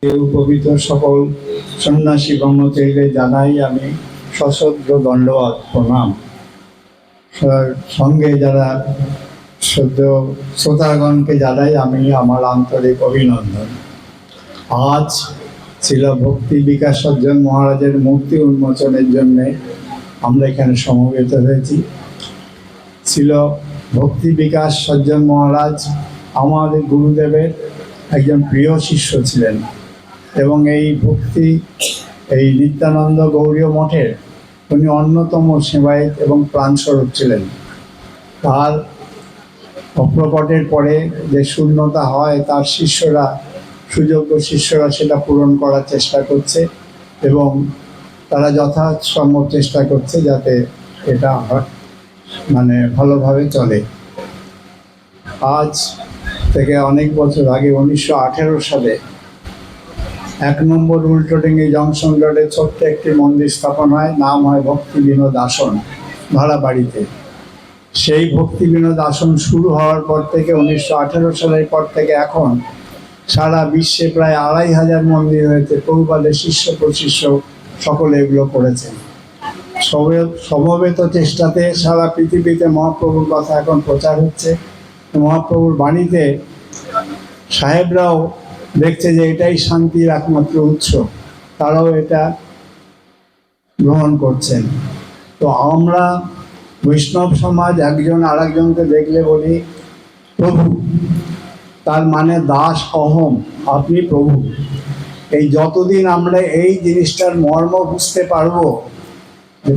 পবিত্র সকল সন্ন্যাসী ব্রহ্মচারীদের জানাই আমি সশ্রদ্ধ দণ্ডবত প্রণাম। সঙ্গে যারা শ্রোতাগণকে জানাই আমি আমার আন্তরিক অভিনন্দন। আজ ছিল ভক্তি বিকাশ সজ্জন মহারাজের মূর্তি উন্মোচনের জন্য আমরা এখানে সমবেত হয়েছি। ছিল ভক্তি বিকাশ সজ্জন মহারাজ আমাদের গুরুদেবের একজন প্রিয় শিষ্য ছিলেন এবং এই নিত্যানন্দ গৌড়ীয় মঠের উনি অন্যতম সেবায়েত এবং প্রাণস্বরূপ ছিলেন। তার অপ্রকটের পরে যে শূন্যতা হয় তার সুযোগ্য শিষ্যরা সেটা পূরণ করার চেষ্টা করছে এবং তারা যথাসম্ভব চেষ্টা করছে যাতে এটা ভালোভাবে চলে। আজ থেকে অনেক বছর আগে 1918 সালে 1 নম্বর উল্টোডেঙ্গি জংশন রোডে ছোট্ট একটি মন্দির স্থাপন হয়, নাম হয় ভক্তি বিনোদ আসন ভাড়া বাড়িতে। সেই ভক্তি বিনোদ আসন শুরু হওয়ার পর থেকে 1918 সালের পর থেকে এখন সারা বিশ্বে প্রায় 2500 মন্দির হয়েছে। প্রভুপাদের শিষ্য প্রশিষ্য সকলে এগুলো করেছেন। সমবেত চেষ্টাতে সারা পৃথিবীতে মহাপ্রভুর কথা এখন প্রচার হচ্ছে। মহাপ্রভুর বাণীতে সাহেবরাও দেখছে যে এটাই শান্তির একমাত্র উৎস, তারাও এটা গ্রহণ করছেন। তো আমরা বৈষ্ণব সমাজ একজন আরেকজনকে দেখলে বলি প্রভু, তার মানে দাস অহম, আপনি প্রভু। এই যতদিন আমরা এই জিনিসটার মর্ম বুঝতে পারবো যে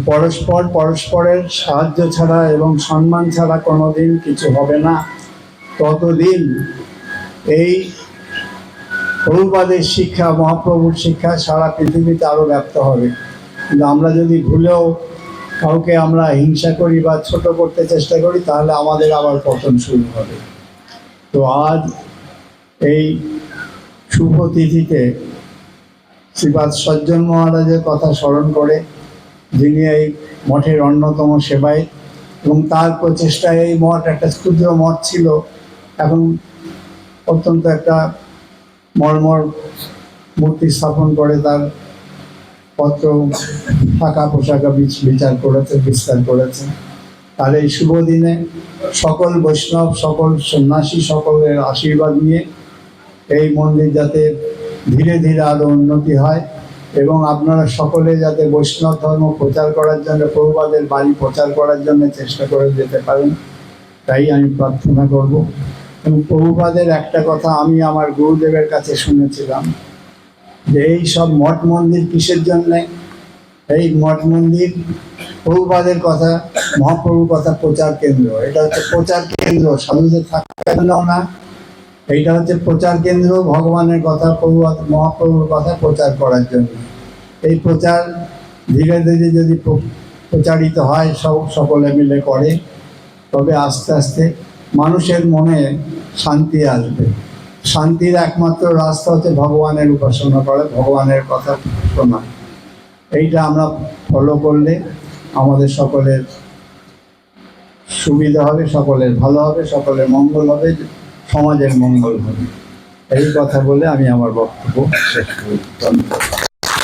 পরস্পরের সাহায্য ছাড়া এবং সম্মান ছাড়া কোনোদিন কিছু হবে না, ততদিন এই প্রভুপাদের শিক্ষা, মহাপ্রভুর শিক্ষা সারা পৃথিবীতে আরও ব্যাপ্ত হবে। কিন্তু আমরা যদি ভুলেও কাউকে আমরা হিংসা করি বা ছোট করতে চেষ্টা করি তাহলে আমাদের আবার পতন শুরু হবে। তো আজ এই শুভ তিথিতে শ্রীপাদ সজ্জন মহারাজের কথা স্মরণ করে, যিনি এই মঠের অন্যতম সেবায়েত এবং তার প্রচেষ্টায় এই মঠ একটা ক্ষুদ্র মঠ ছিল, এখন অত্যন্ত একটা মর্মর মূর্তি স্থাপন করে তার পত্র ফাঁকা পোশাকা বিস্তার করেছে। আর এই শুভ দিনে সকল বৈষ্ণব, সকল সন্ন্যাসী, সকলের আশীর্বাদ নিয়ে এই মন্দির যাতে ধীরে ধীরে আরও উন্নতি হয় এবং আপনারা সকলে যাতে বৈষ্ণব ধর্ম প্রচার করার জন্য, প্রভুপাদের বাণী প্রচার করার জন্য চেষ্টা করে যেতে পারেন, তাই আমি প্রার্থনা করব। এবং প্রভুপাদের একটা কথা আমি আমার গুরুদেবের কাছে শুনেছিলাম যে এই সব মঠ মন্দির কিসের জন্যে? এই মঠ মন্দির প্রভুপাদের কথা, মহাপ্রভুর কথা প্রচার কেন্দ্র। এটা হচ্ছে প্রচার কেন্দ্র, সাধুদের থাকার না, এইটা হচ্ছে প্রচার কেন্দ্র ভগবানের কথা, মহাপ্রভুর কথা প্রচার করার জন্য। এই প্রচার ধীরে ধীরে যদি প্রচারিত হয়, সকলে মিলে করে, তবে আস্তে আস্তে মানুষের মনে শান্তি আসবে। শান্তির একমাত্র রাস্তা হচ্ছে ভগবানের উপাসনা করা, ভগবানের কথা শোনা। এইটা আমরা ফলো করলে আমাদের সকলের সুবিধা হবে, সকলের ভালো হবে, সকলের মঙ্গল হবে, সমাজের মঙ্গল হবে। এই কথা বলে আমি আমার বক্তব্য শেষ করি। ধন্যবাদ।